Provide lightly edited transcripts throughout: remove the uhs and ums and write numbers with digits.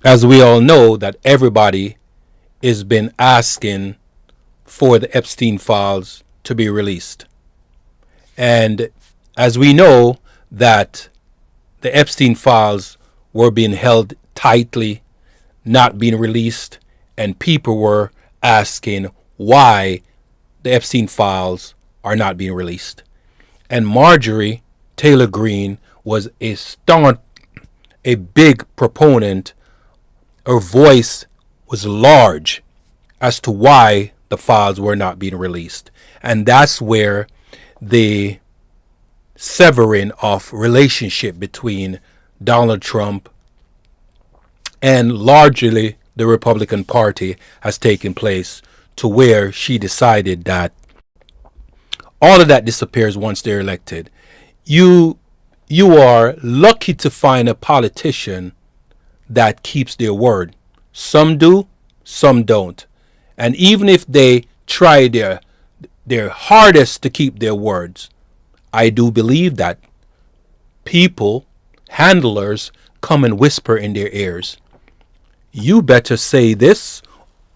as we all know, that everybody has been asking for the Epstein files to be released. And as we know that the Epstein files were being held tightly, not being released, and people were asking why the Epstein files are not being released. And Marjorie Taylor Greene was a staunch, a big proponent. Her voice was large as to why the files were not being released. And that's where the severing of relationship between Donald Trump and largely the Republican Party has taken place, to where she decided that all of that disappears once they're elected. You you are lucky to find a politician that keeps their word. Some do, some don't. And even if they try their hardest to keep their words, I do believe that people, handlers, come and whisper in their ears. You better say this,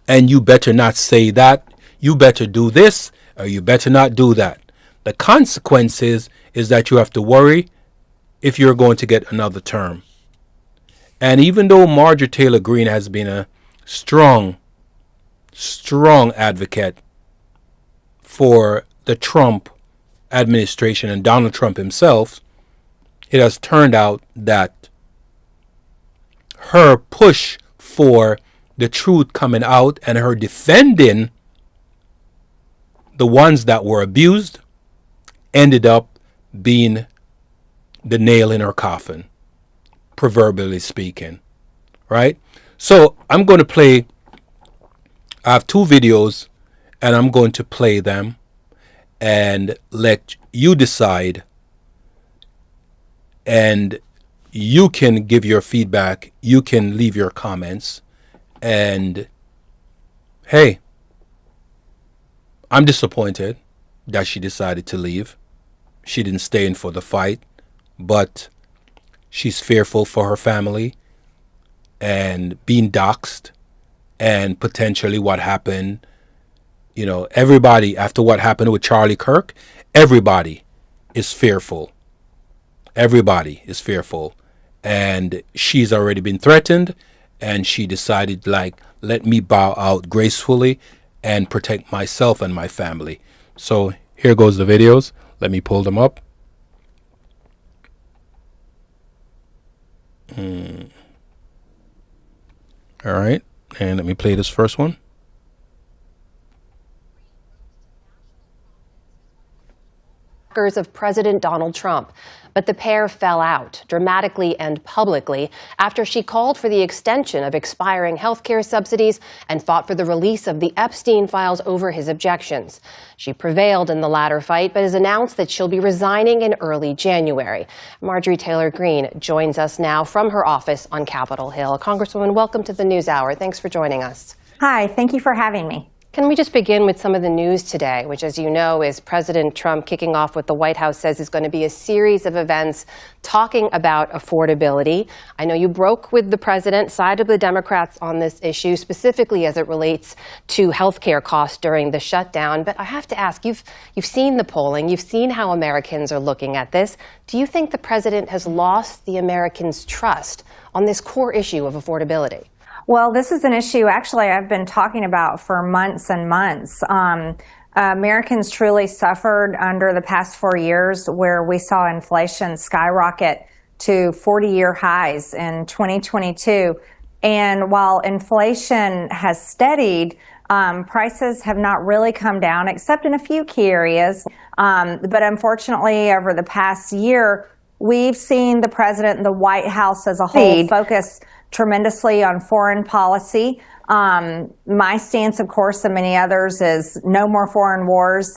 and you better not say that. You better do this, or you better not do that. The consequences is that you have to worry if you're going to get another term. And even though Marjorie Taylor Greene has been a strong, strong advocate for the Trump administration and Donald Trump himself, it has turned out that her push for the truth coming out and her defending the ones that were abused ended up being the nail in her coffin, proverbially speaking, right? So I'm going to play, I have two videos, and I'm going to play them and let you decide, and you can give your feedback, you can leave your comments, and hey, I'm disappointed that she decided to leave. She didn't stay in for the fight, but she's fearful for her family and being doxxed and potentially what happened. You know, everybody, after what happened with Charlie Kirk, everybody is fearful. Everybody is fearful. And she's already been threatened, and she decided, like, let me bow out gracefully and protect myself and my family. So here goes the videos. Let me pull them up. All right. And let me play this first one. Of President Donald Trump. But the pair fell out dramatically and publicly after she called for the extension of expiring health care subsidies and fought for the release of the Epstein files over his objections. She prevailed in the latter fight, but has announced that she'll be resigning in early January. Marjorie Taylor Greene joins us now from her office on Capitol Hill. Congresswoman, welcome to the NewsHour. Thanks for joining us. Hi, thank you for having me. Can we just begin with some of the news today, which, as you know, is President Trump kicking off what the White House says is going to be a series of events talking about affordability. I know you broke with the president, sided with the Democrats on this issue, specifically as it relates to health care costs during the shutdown. But I have to ask, you've seen the polling, you've seen how Americans are looking at this. Do you think the president has lost the Americans' trust on this core issue of affordability? Well, this is an issue actually I've been talking about for months and months. Americans truly suffered under the past 4 years, where we saw inflation skyrocket to 40-year highs in 2022. And while inflation has steadied, prices have not really come down except in a few key areas. But unfortunately, over the past year, we've seen the president and the White House as a whole focus tremendously on foreign policy. My stance, of course, and many others, is no more foreign wars.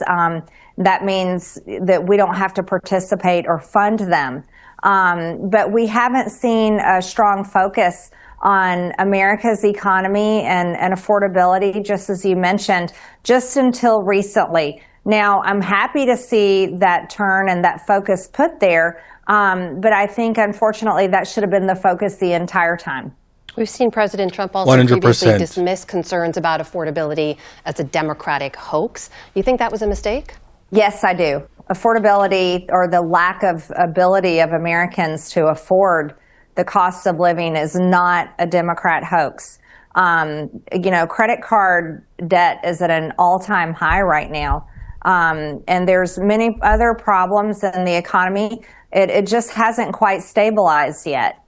That means that we don't have to participate or fund them. But we haven't seen a strong focus on America's economy and affordability, just as you mentioned, just until recently. Now, I'm happy to see that turn and that focus put there. But I think, unfortunately, that should have been the focus the entire time. We've seen President Trump also previously 100%. dismiss concerns about affordability as a Democratic hoax. You think that was a mistake? Yes, I do. Affordability, or the lack of ability of Americans to afford the cost of living, is not a Democrat hoax. Credit card debt is at an all-time high right now. And there's many other problems in the economy. It just hasn't quite stabilized yet.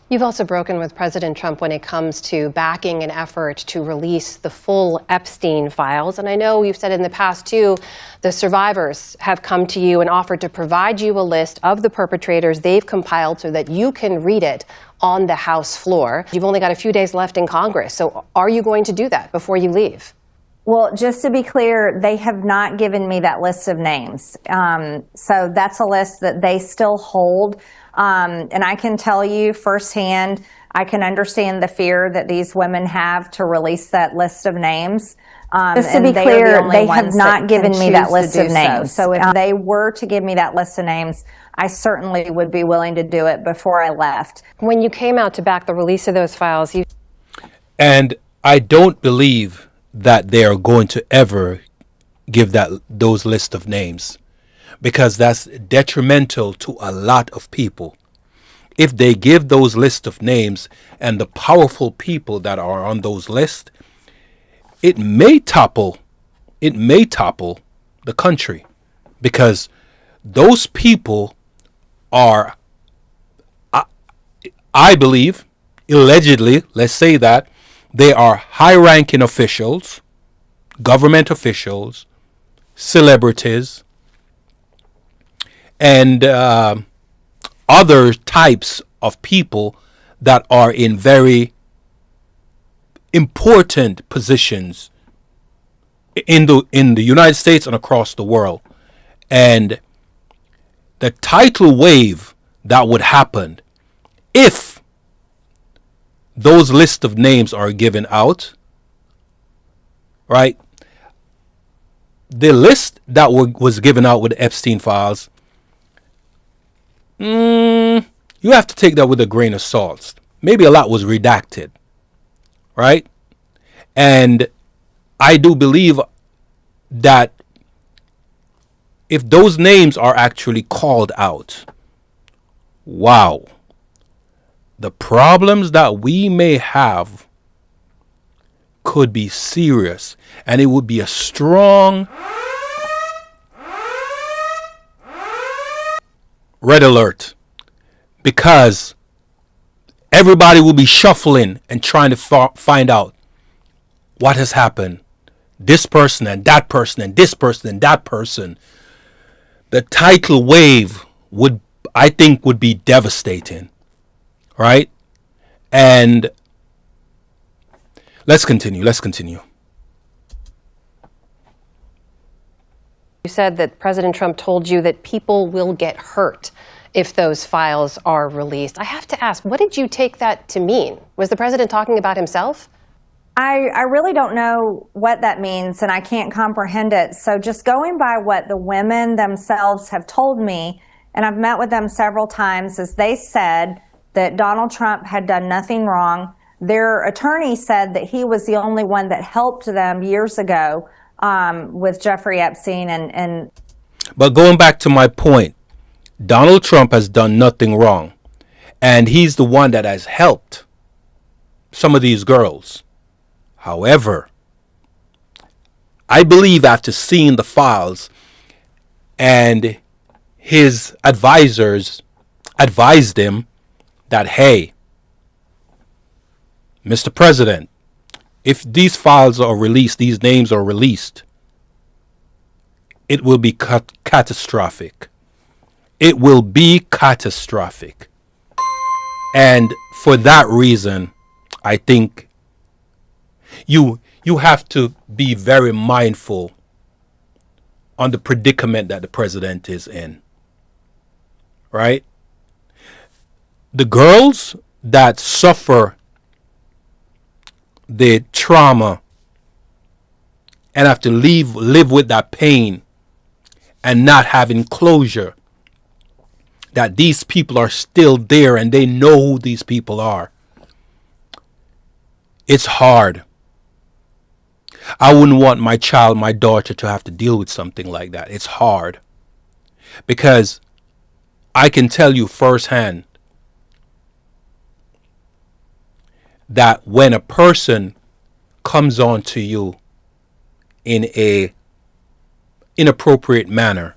You've also broken with President Trump when it comes to backing an effort to release the full Epstein files. And I know you've said in the past, too, the survivors have come to you and offered to provide you a list of the perpetrators they've compiled so that you can read it on the House floor. You've only got a few days left in Congress. So are you going to do that before you leave? Well, just to be clear, they have not given me that list of names. So that's a list that they still hold. And I can tell you firsthand, I can understand the fear that these women have to release that list of names. Just to be clear, they have not given me that list of names. So if they were to give me that list of names, I certainly would be willing to do it before I left. When you came out to back the release of those files, you... And I don't believe that they are going to ever give those list of names, because that's detrimental to a lot of people. If they give those list of names and the powerful people that are on those lists, it may topple the country, because those people are, I believe, allegedly, let's say that, they are high-ranking officials, government officials, celebrities, and other types of people that are in very important positions in the United States and across the world. And the tidal wave that would happen if those lists of names are given out, right? The list that was given out with the Epstein files, you have to take that with a grain of salt. Maybe a lot was redacted, right? And I do believe that if those names are actually called out, wow, the problems that we may have could be serious, and it would be a strong red alert, because everybody will be shuffling and trying to find out what has happened. This person and that person and this person and that person. The tidal wave would be devastating, right? And let's continue. You said that President Trump told you that people will get hurt if those files are released. I have to ask, what did you take that to mean? Was the president talking about himself? I really don't know what that means, and I can't comprehend it. So just going by what the women themselves have told me, and I've met with them several times, is they said that Donald Trump had done nothing wrong. Their attorney said that he was the only one that helped them years ago with Jeffrey Epstein. But going back to my point, Donald Trump has done nothing wrong, and he's the one that has helped some of these girls. However, I believe after seeing the files and his advisors advised him that, hey, Mr. President, if these files are released, these names are released, it will be catastrophic. It will be catastrophic. And for that reason, I think you have to be very mindful on the predicament that the president is in, right? The girls that suffer the trauma and have to live with that pain and not having closure, that these people are still there and they know who these people are. It's hard. I wouldn't want my child, my daughter, to have to deal with something like that. It's hard because I can tell you firsthand that when a person comes on to you in a inappropriate manner,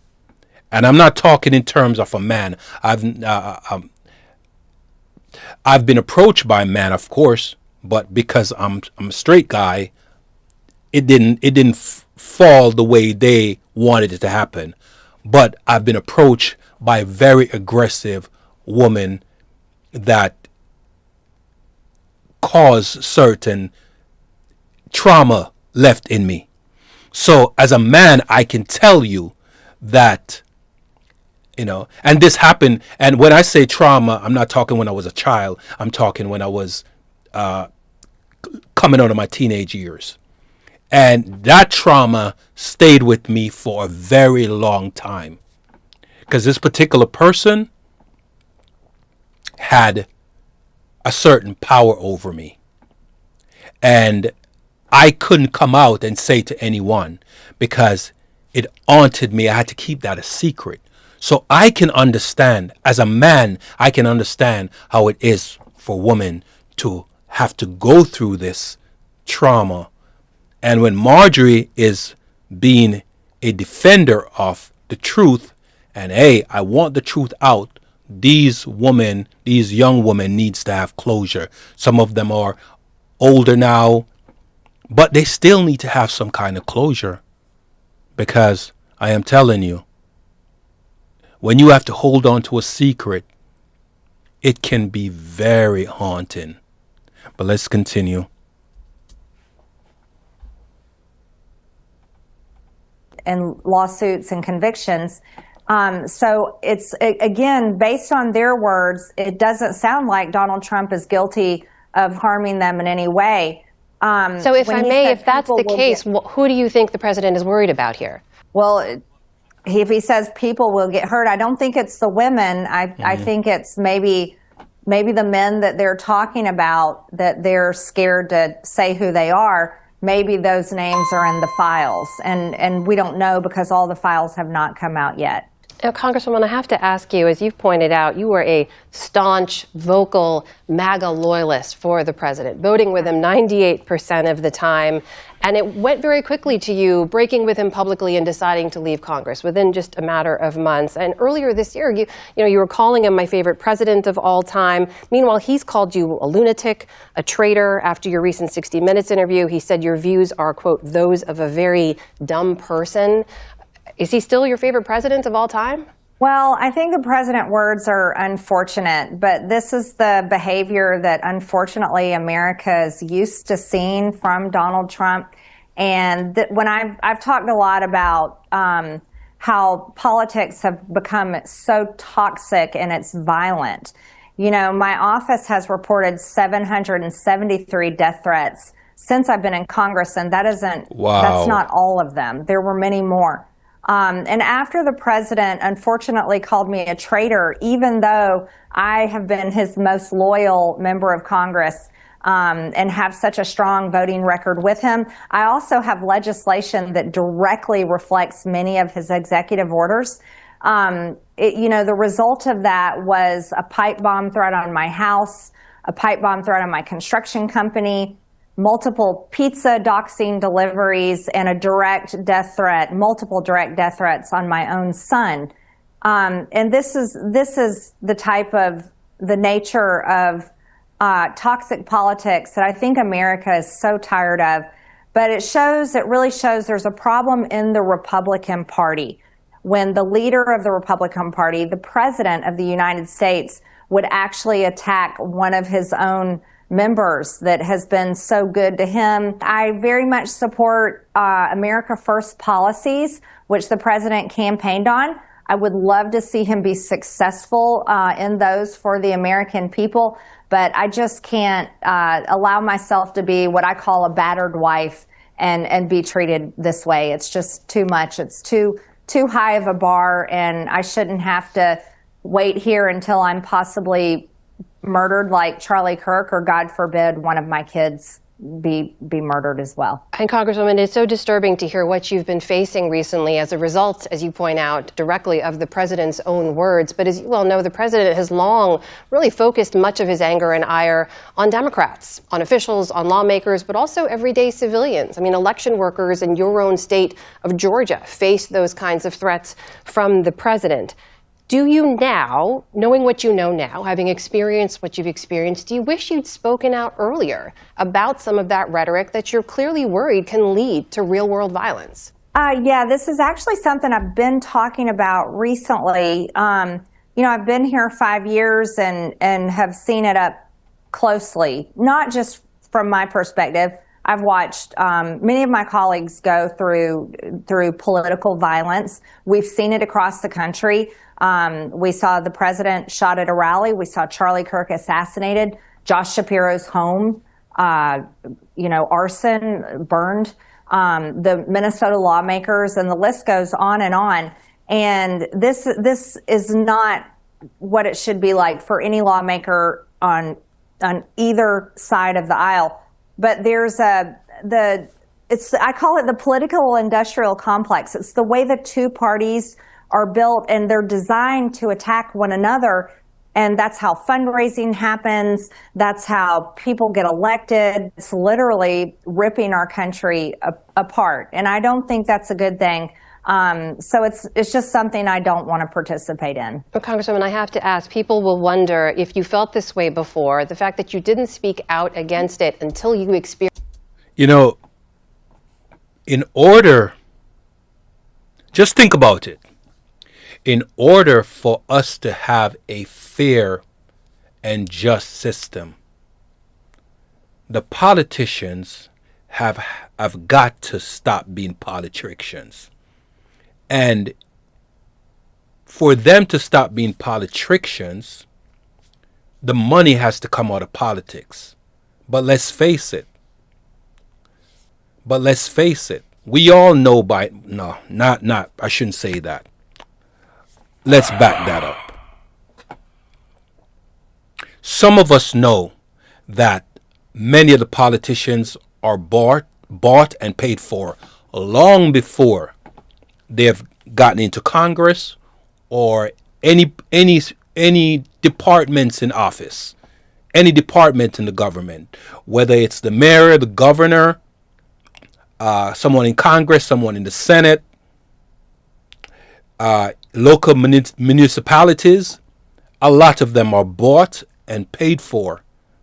and I'm not talking in terms of a man. I've been approached by a man, of course, but because I'm a straight guy, it didn't fall the way they wanted it to happen. But I've been approached by a very aggressive woman that caused certain trauma left in me. So as a man, I can tell you that, and this happened. And when I say trauma, I'm not talking when I was a child. I'm talking when I was coming out of my teenage years. And that trauma stayed with me for a very long time. Because this particular person had a certain power over me. And I couldn't come out and say to anyone because it haunted me. I had to keep that a secret. So I can understand, as a man, I can understand how it is for women to have to go through this trauma. And when Marjorie is being a defender of the truth, and hey, I want the truth out, these young women needs to have closure. Some of them are older now, but they still need to have some kind of closure, because I am telling you, when you have to hold on to a secret, it can be very haunting. But let's continue. And lawsuits and convictions. So it's, again, based on their words, it doesn't sound like Donald Trump is guilty of harming them in any way. So if I may, if that's the case, who do you think the president is worried about here? Well, if he says people will get hurt, I don't think it's the women. I think it's maybe the men that they're talking about, that they're scared to say who they are. Maybe those names are in the files, and we don't know because all the files have not come out yet. Now, Congresswoman, I have to ask you, as you've pointed out, you were a staunch, vocal MAGA loyalist for the president, voting with him 98% of the time. And it went very quickly to you breaking with him publicly and deciding to leave Congress within just a matter of months. And earlier this year, you were calling him my favorite president of all time. Meanwhile, he's called you a lunatic, a traitor. After your recent 60 Minutes interview, he said your views are, quote, those of a very dumb person. Is he still your favorite president of all time? Well, I think the president's words are unfortunate, but this is the behavior that unfortunately America is used to seeing from Donald Trump. And when I've talked a lot about how politics have become so toxic and it's violent. My office has reported 773 death threats since I've been in Congress, and that's not all of them. There were many more. And after the president unfortunately called me a traitor, even though I have been his most loyal member of Congress and have such a strong voting record with him, I also have legislation that directly reflects many of his executive orders. The result of that was a pipe bomb threat on my house, a pipe bomb threat on my construction company, multiple pizza doxing deliveries, and multiple direct death threats on my own son. And this is the nature of toxic politics that I think America is so tired of. But it really shows there's a problem in the Republican Party. When the leader of the Republican Party, the president of the United States, would actually attack one of his own members that has been so good to him. I very much support America First policies, which the president campaigned on. I would love to see him be successful in those for the American people, but I just can't allow myself to be what I call a battered wife and be treated this way. It's just too much. It's too high of a bar, and I shouldn't have to wait here until I'm possibly murdered like Charlie Kirk, or God forbid, one of my kids be murdered as well. And Congresswoman, it's so disturbing to hear what you've been facing recently as a result, as you point out, directly of the president's own words. But as you well know, the president has long really focused much of his anger and ire on Democrats, on officials, on lawmakers, but also everyday civilians. I mean, election workers in your own state of Georgia face those kinds of threats from the president. Do you now, knowing what you know now, having experienced what you've experienced, do you wish you'd spoken out earlier about some of that rhetoric that you're clearly worried can lead to real-world violence? Yeah, this is actually something I've been talking about recently. I've been here 5 years and have seen it up closely, not just from my perspective. I've watched many of my colleagues go through political violence. We've seen it across the country. We saw the president shot at a rally. We saw Charlie Kirk assassinated. Josh Shapiro's home, arson, burned. The Minnesota lawmakers, and the list goes on. And this is not what it should be like for any lawmaker on either side of the aisle. But there's I call it the political industrial complex. It's the way the two parties are built, and they're designed to attack one another. And that's how fundraising happens. That's how people get elected. It's literally ripping our country apart. And I don't think that's a good thing. So it's just something I don't want to participate in. But Congresswoman, I have to ask, people will wonder if you felt this way before, the fact that you didn't speak out against it until you experienced. Just think about it. In order for us to have a fair and just system, the politicians have got to stop being politicians. And for them to stop being politicians, the money has to come out of politics. But let's face it. We all know I shouldn't say that. Let's back that up. Some of us know that many of the politicians are bought and paid for long before they've gotten into Congress or any departments in office, any department in the government, whether it's the mayor, the governor, someone in Congress, someone in the Senate, local municipalities. A lot of them are bought and paid for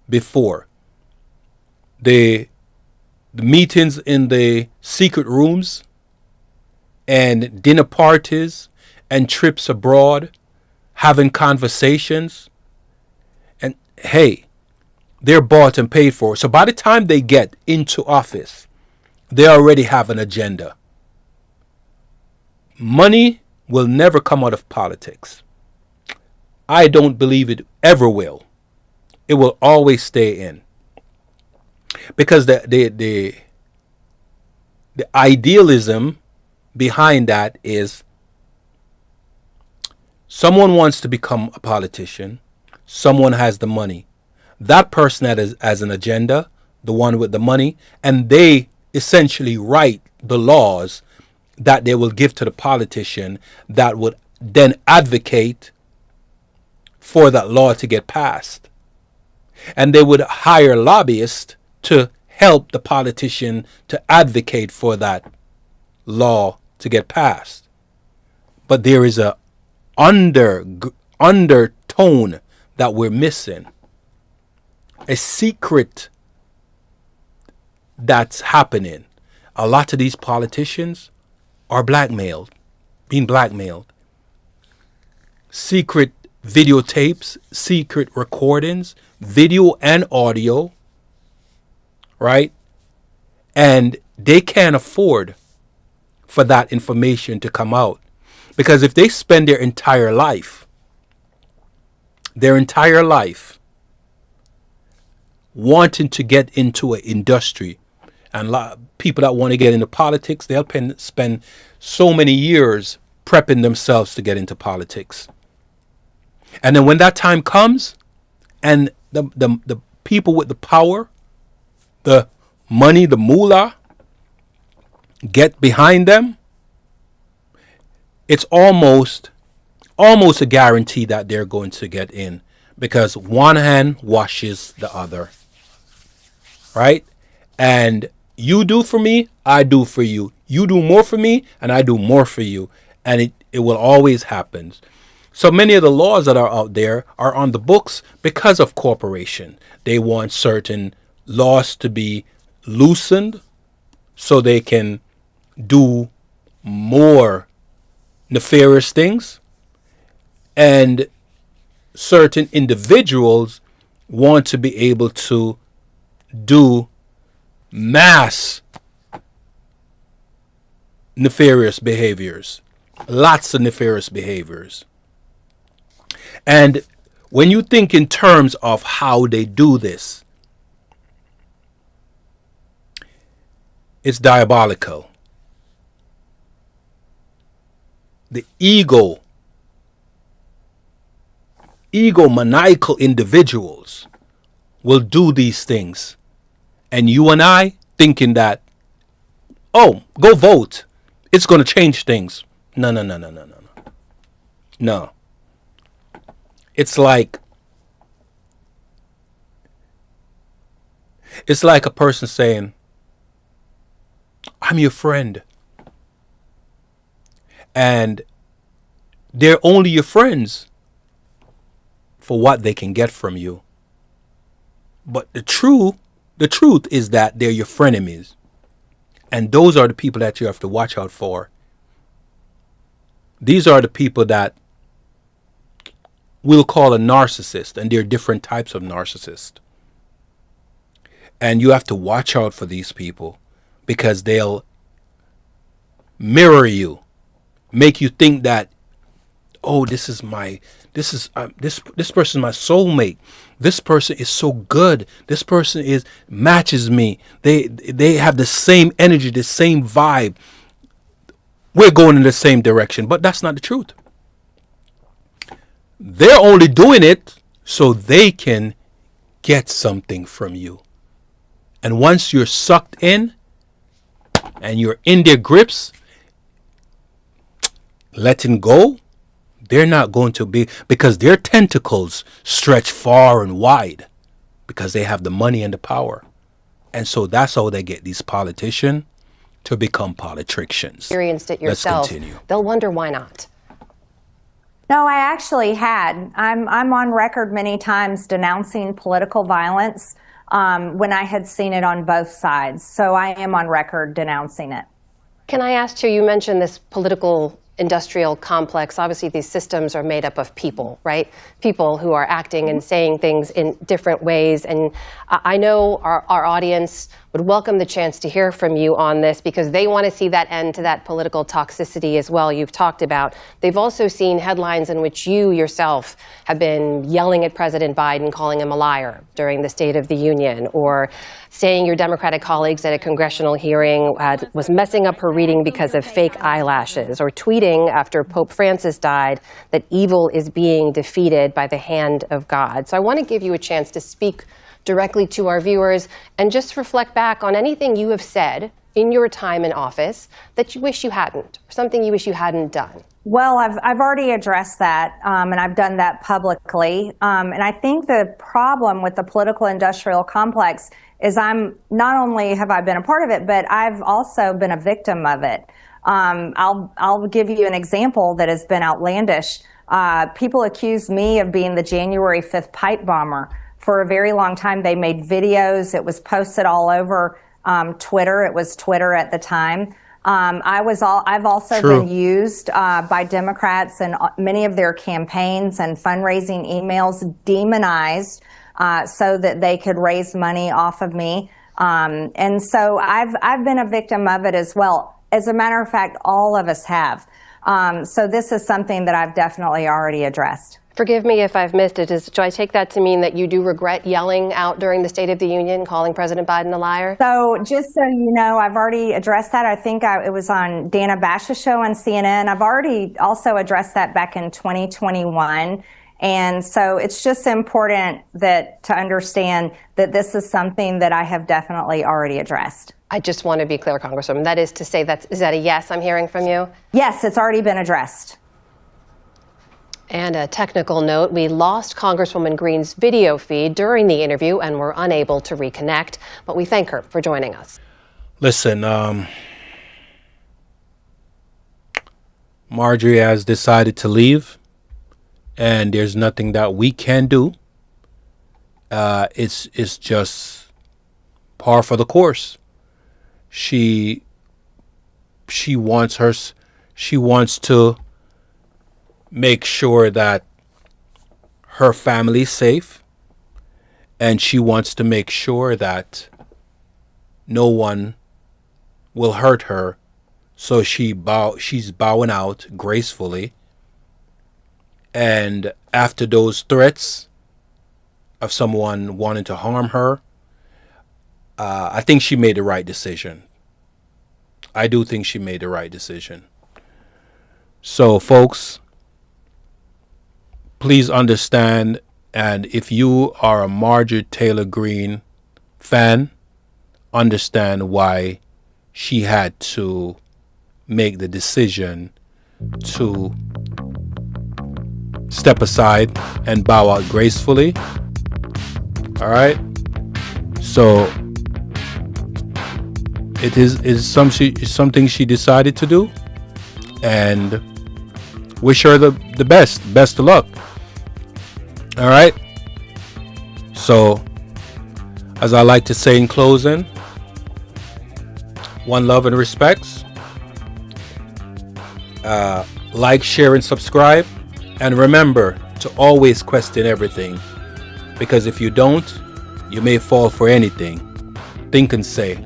before. The meetings in the secret rooms and dinner parties and trips abroad, having conversations. And hey, they're bought and paid for. So by the time they get into office, they already have an agenda. Money will never come out of politics. I don't believe it ever will. It will always stay in. Because the idealism behind that is someone wants to become a politician, someone has the money. That person has an agenda, the one with the money, and they essentially write the laws that they will give to the politician that would then advocate for that law to get passed. And they would hire lobbyists to help the politician to advocate for that law to get passed. But there is a undertone that we're missing. A secret that's happening. A lot of these politicians are being blackmailed. Secret videotapes, secret recordings, video and audio, right? And they can't afford for that information to come out. Because if they spend their entire life wanting to get into an industry, and a lot of people that want to get into politics, they'll spend so many years prepping themselves to get into politics. And then when that time comes, and the people with the power, the money, the moolah, get behind them, it's almost a guarantee that they're going to get in, because one hand washes the other, right? And you do for me, I do for you. You do more for me, and I do more for you. And it will always happen. So many of the laws that are out there are on the books because of corporation. They want certain laws to be loosened so they can do more nefarious things. And certain individuals want to be able to do mass nefarious behaviors, lots of nefarious behaviors. And when you think in terms of how they do this, it's diabolical. The egomaniacal individuals will do these things. And you and I thinking that, oh, go vote, it's going to change things. No. No. It's like a person saying, I'm your friend. And they're only your friends for what they can get from you. But the truth is that they're your frenemies. And those are the people that you have to watch out for. These are the people that we'll call a narcissist, and there are different types of narcissists. And you have to watch out for these people, because they'll mirror you, make you think that, oh, this person is my soulmate. This person is so good. This person matches me. They have the same energy, the same vibe. We're going in the same direction, but that's not the truth. They're only doing it so they can get something from you. And once you're sucked in and you're in their grips, letting go, they're not going to be, because their tentacles stretch far and wide, because they have the money and the power. And so that's how they get these politicians to become politicians. Experienced it yourself. Let's continue. They'll wonder why not. No, I actually had. I'm on record many times denouncing political violence when I had seen it on both sides. So I am on record denouncing it. Can I ask you mentioned this political industrial complex. Obviously, these systems are made up of people, right? People who are acting and saying things in different ways. And I know our audience would welcome the chance to hear from you on this, because they want to see that end to that political toxicity as well you've talked about. They've also seen headlines in which you yourself have been yelling at President Biden, calling him a liar during the State of the Union, or saying your Democratic colleagues at a congressional hearing was messing up her reading because of fake eyelashes, or tweeting after Pope Francis died that evil is being defeated by the hand of God. So I want to give you a chance to speak directly to our viewers and just reflect back on anything you have said in your time in office that you wish you hadn't, or something you wish you hadn't done. Well, I've already addressed that, and I've done that publicly. And I think the problem with the political industrial complex is not only have I been a part of it, but I've also been a victim of it. I'll give you an example that has been outlandish. People accuse me of being the January 5th pipe bomber. For a very long time, they made videos. It was posted all over Twitter. It was Twitter at the time. I've also been used by Democrats in many of their campaigns and fundraising emails, demonized so that they could raise money off of me. And so I've been a victim of it as well. As a matter of fact, all of us have. So this is something that I've definitely already addressed. Forgive me if I've missed it. Do I take that to mean that you do regret yelling out during the State of the Union, calling President Biden a liar? So just so you know, I've already addressed that. I think it was on Dana Bash's show on CNN. I've already also addressed that back in 2021. And so it's just important to understand that this is something that I have definitely already addressed. I just want to be clear, Congresswoman. That is to say, is that a yes I'm hearing from you? Yes, it's already been addressed. And a technical note, we lost Congresswoman Greene's video feed during the interview and were unable to reconnect, but we thank her for joining us. Listen, Marjorie has decided to leave, and there's nothing that we can do. It's just par for the course. She wants to make sure that her family's safe, and she wants to make sure that no one will hurt her. So she's bowing out gracefully. And after those threats of someone wanting to harm her, I think she made the right decision. I do think she made the right decision. So, folks, please understand, and if you are a Marjorie Taylor Greene fan, understand why she had to make the decision to step aside and bow out gracefully. All right? So it is something she decided to do, and wish her the best of luck. All right? So, as I like to say in closing, one love and respects. Like, share, and subscribe. And remember to always question everything, because if you don't, you may fall for anything. Think and say.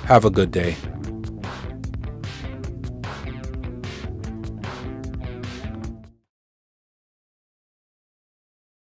Have a good day.